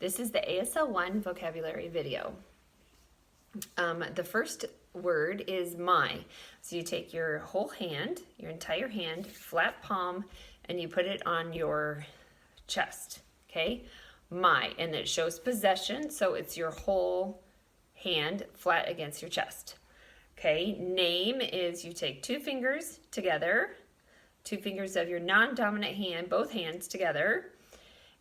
This is the ASL 1 vocabulary video. The first word is my. So you take your whole hand, your entire hand, flat palm, and you put it on your chest, okay? My, and it shows possession, so it's your whole hand flat against your chest. Okay, name is you take two fingers together, two fingers of your non-dominant hand, both hands together,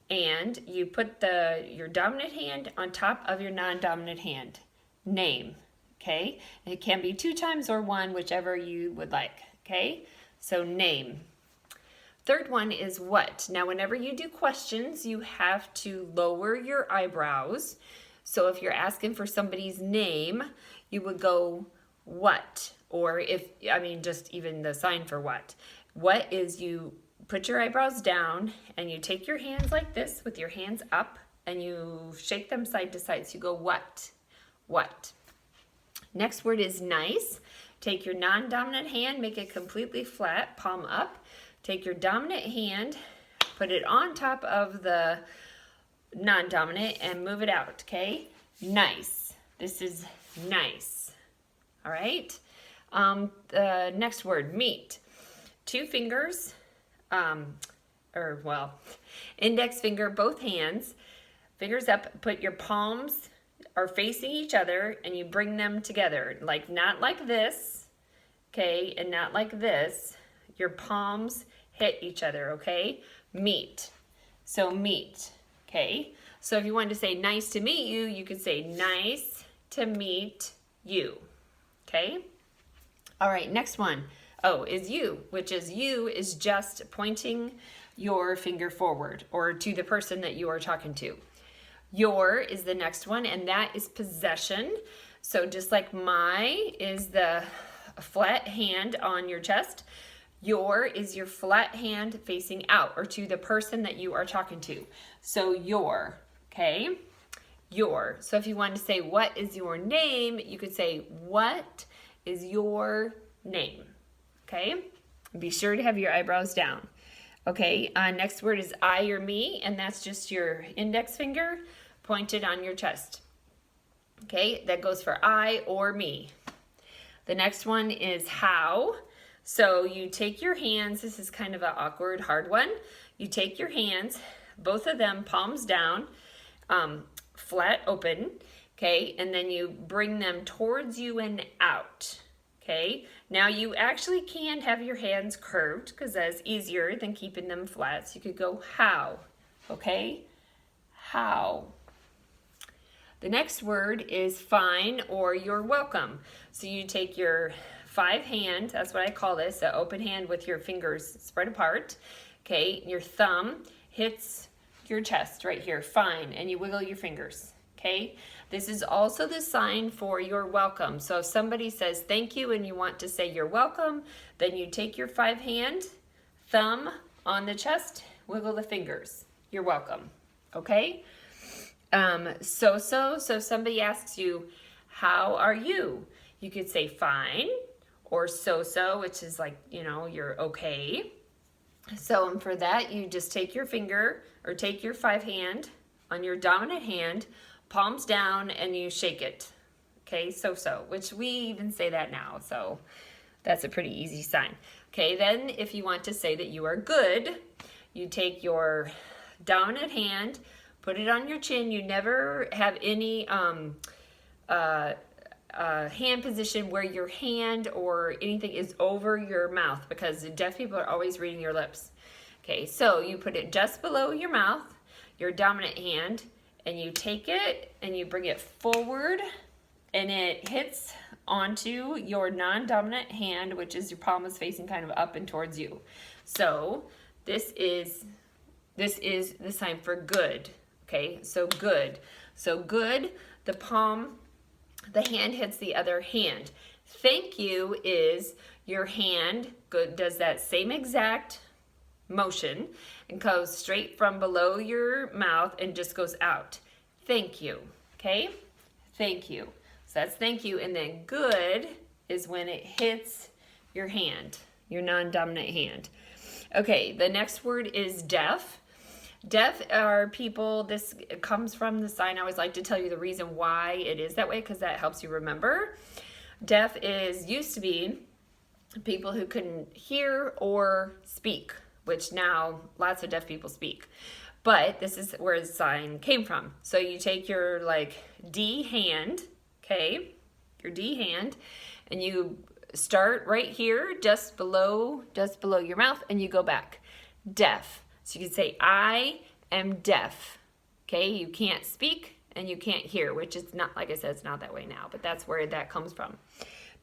and you put your dominant hand on top of your non-dominant hand. Name, okay? And it can be 2 times or 1, whichever you would like, okay? So name. Third one is what. Now, whenever you do questions, you have to lower your eyebrows. So if you're asking for somebody's name, you would go what, or just even the sign for what. What is you put your eyebrows down and you take your hands like this with your hands up and you shake them side to side. So you go what, what. Next word is nice. Take your non-dominant hand, make it completely flat, palm up. Take your dominant hand, put it on top of the non-dominant and move it out, okay? Nice. This is nice. All right. The next word, meet. 2 fingers, index finger, both hands, fingers up, put your palms are facing each other and you bring them together, like not like this, okay, and not like this. Your palms hit each other, okay? Meet. So meet, okay? So if you wanted to say nice to meet you, you could say nice to meet you, okay? All right, next one. Oh, is you, which is you is just pointing your finger forward or to the person that you are talking to. Your is the next one, and that is possession. So just like my is the flat hand on your chest, your is your flat hand facing out or to the person that you are talking to. So your, okay? Your. So if you wanted to say what is your name, you could say what is your name, okay? Be sure to have your eyebrows down. Okay, next word is I or me, and that's just your index finger pointed on your chest. Okay, that goes for I or me. The next one is how. So you take your hands, this is kind of an awkward, hard one. You take your hands, both of them palms down, flat open, okay, and then you bring them towards you and out. Okay, now you actually can have your hands curved because that's easier than keeping them flat. So you could go how, okay? How. The next word is fine or you're welcome. So you take your 5 hand, that's what I call this, the open hand with your fingers spread apart. Okay, your thumb hits your chest right here, fine, and you wiggle your fingers. Okay, this is also the sign for you're welcome. So if somebody says thank you and you want to say you're welcome, then you take your 5 hand, thumb on the chest, wiggle the fingers. You're welcome. Okay? So if somebody asks you, how are you? You could say fine or so, which is like, you're okay. So for that, you just take your finger or take your 5 hand on your dominant hand, palms down, and you shake it. Okay, so, which we even say that now, so that's a pretty easy sign. Okay, then if you want to say that you are good, you take your dominant hand, put it on your chin. You never have any hand position where your hand or anything is over your mouth because deaf people are always reading your lips. Okay, so you put it just below your mouth, your dominant hand, and you take it and you bring it forward and it hits onto your non-dominant hand, which is your palm is facing kind of up and towards you. So this is the sign for good. Okay, so good. So good, the hand hits the other hand. Thank you is your hand does that same exact motion and goes straight from below your mouth and just goes out. Thank you, okay? Thank you. So that's thank you, and then good is when it hits your hand, your non-dominant hand. Okay, the next word is deaf. Deaf are people, this comes from the sign. I always like to tell you the reason why it is that way, because that helps you remember. Deaf used to be people who couldn't hear or speak, which now lots of deaf people speak. But this is where the sign came from. So you take your like D hand, okay, your D hand, and you start right here, just below your mouth, and you go back. Deaf. So you can say, I am deaf. Okay, you can't speak and you can't hear, which is not, like I said, it's not that way now, but that's where that comes from.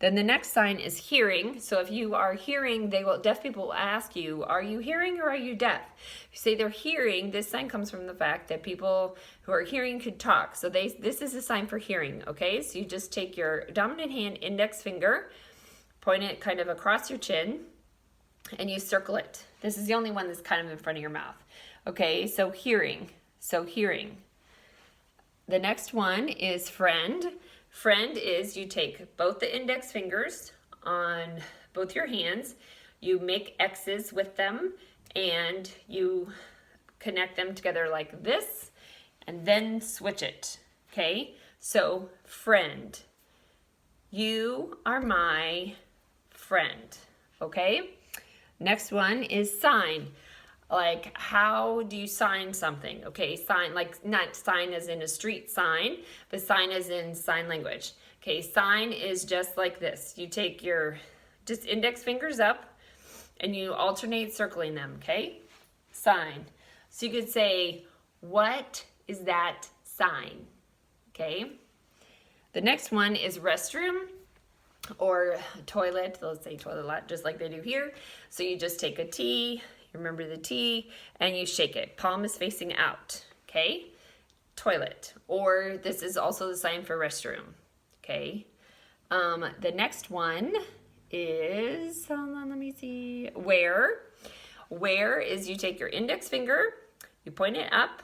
Then the next sign is hearing. So if you are hearing, deaf people will ask you, are you hearing or are you deaf? If you say they're hearing, this sign comes from the fact that people who are hearing could talk. So this is a sign for hearing, okay? So you just take your dominant hand, index finger, point it kind of across your chin, and you circle it. This is the only one that's kind of in front of your mouth. Okay, so hearing. The next one is friend. Friend is you take both the index fingers on both your hands, you make X's with them, and you connect them together like this, and then switch it. Okay, so friend. You are my friend. Okay? Next one is sign. Like, how do you sign something? Okay, sign, like not sign as in a street sign, but sign as in sign language. Okay, sign is just like this. You take your just index fingers up and you alternate circling them, okay? Sign. So you could say, what is that sign? Okay? The next one is restroom or toilet. Let's say toilet a lot, just like they do here. So you just take a T, remember the T, and you shake it. Palm is facing out, okay? Toilet, or this is also the sign for restroom, okay? The next one is, hold on, let me see, where. Where is you take your index finger, you point it up,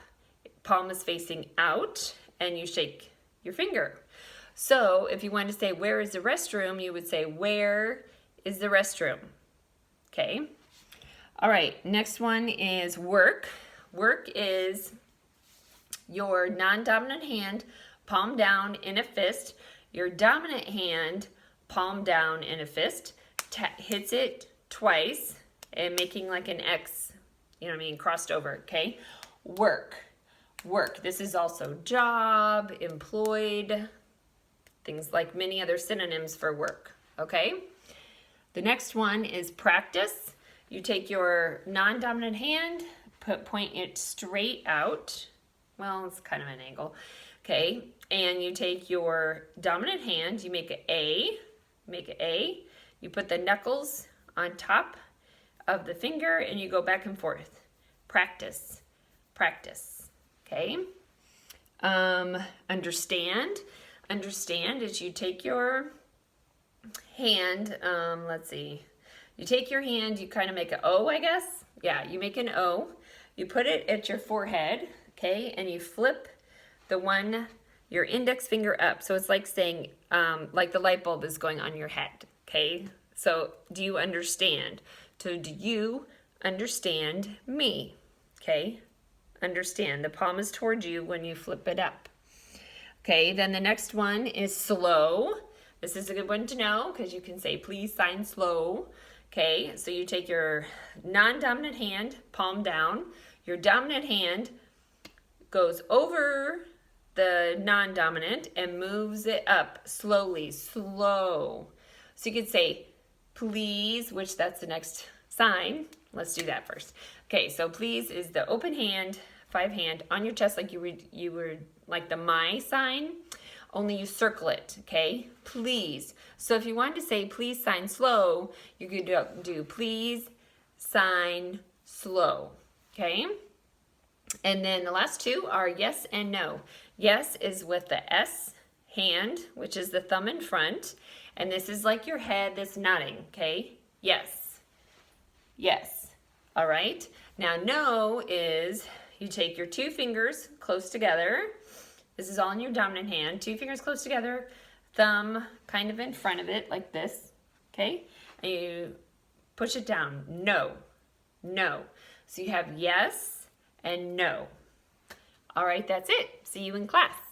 palm is facing out, and you shake your finger. So if you want to say, where is the restroom, you would say, where is the restroom? Okay. All right, next one is work. Work is your non-dominant hand, palm down in a fist. Your dominant hand, palm down in a fist, hits it twice and making like an X, you know what I mean, crossed over, okay? Work. Work. This is also job, employed, things like many other synonyms for work, okay? The next one is practice. You take your non-dominant hand, point it straight out. Well, it's kind of an angle, okay? And you take your dominant hand, you make an A, you put the knuckles on top of the finger and you go back and forth. Practice, practice, okay? Understand. Understand is you take your hand, let's see, you take your hand, you kind of make an O, I guess. Yeah, you make an O. You put it at your forehead, okay, and you flip your index finger up. So it's like saying, like the light bulb is going on your head, okay? So do you understand? So do you understand me? Okay, understand. The palm is towards you when you flip it up. Okay, then the next one is slow. This is a good one to know because you can say, please sign slow. Okay, so you take your non-dominant hand, palm down. Your dominant hand goes over the non-dominant and moves it up slowly, slow. So you could say, please, which that's the next sign. Let's do that first. Okay, so please is the open hand, 5 hand on your chest like you were like the my sign, only you circle it, okay? Please. So if you wanted to say please sign slow, you could do please sign slow, okay? And then the last two are yes and no. Yes is with the S hand, which is the thumb in front, and this is like your head that's nodding, okay? Yes. Yes. All right. Now no is you take your 2 fingers close together. This is all in your dominant hand. 2 fingers close together, thumb kind of in front of it like this, okay? And you push it down. No. No. So you have yes and no. All right, that's it. See you in class.